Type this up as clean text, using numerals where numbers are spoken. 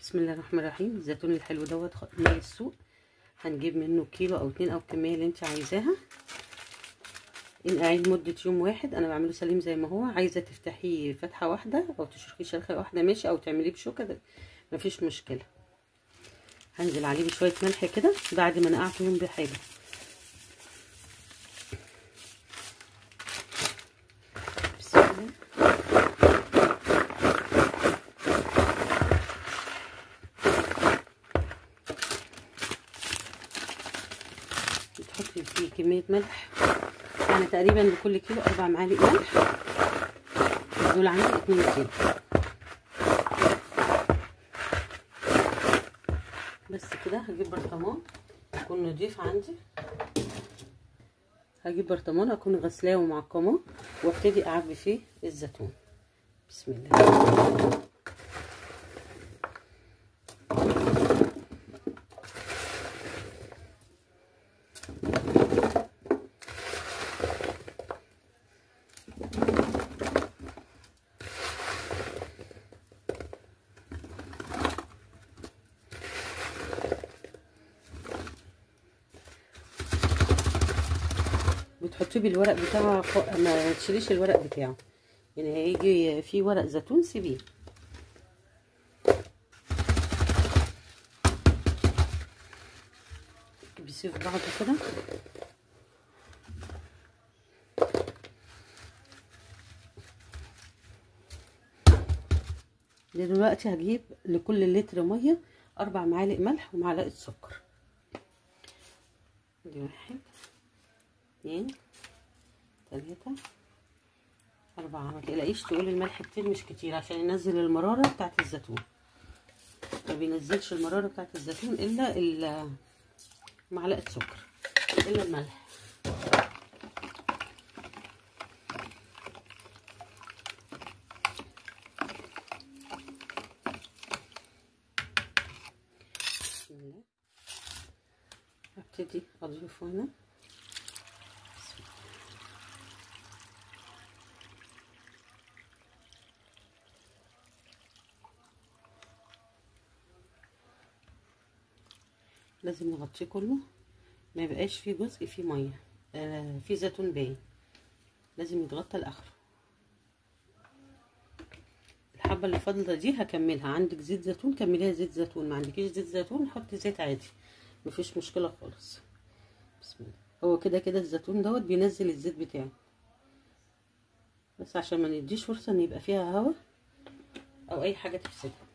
بسم الله الرحمن الرحيم. الزيتون الحلو دوت من السوق، هنجيب منه كيلو او 2 او الكميه اللي انت عايزاها. انقعيه لمده يوم واحد. انا بعمله سليم زي ما هو. عايزه تفتحيه فتحه واحده او تشرخيه شرخه واحده ماشي، او تعمليه بشوكه مفيش مشكله. هنزل عليه بشويه ملح كده بعد ما نقعته يوم بحاجه. بسم الله. بتحطي فيه كميه ملح، يعني تقريبا لكل كيلو 4 معالق ملح. دول عندي 2 كيلو بس كده. هجيب برطمان يكون نضيف عندي، هجيب برطمان اكون غسلاه ومعقماه وابتدي اعبي فيه الزيتون. بسم الله. بتحطيه بالورق بتاعه، ما تشيليش الورق بتاعه، يعني هيجي فيه ورق زيتون سيبيه. بيسيب بعضه كده. دلوقتي هجيب لكل لتر ميه 4 معالق ملح ومعلقه سكر. دي 1 2 3 4. ما تقلقيش تقولي الملح كتير مش كتير عشان ينزل المراره بتاعت الزيتون. ما بينزلش المراره بتاعت الزيتون الا معلقه سكر، الا الملح. بسم الله. هبتدي اضيفه هنا. لازم نغطيه كله، ما يبقاش فيه جزء فيه ميه، فيه زيتون باين، لازم يتغطى لاخره. الحبه اللي فاضله دي هكملها. عندك زيت زيتون كمليها زيت زيتون، ما عندكيش زيت زيتون حطي زيت عادي، مفيش مشكله خالص. بسم الله. هو كده كده الزيتون دوت بينزل الزيت بتاعه، بس عشان ما نديش فرصه ان يبقى فيها هوا او اي حاجه تفسدها.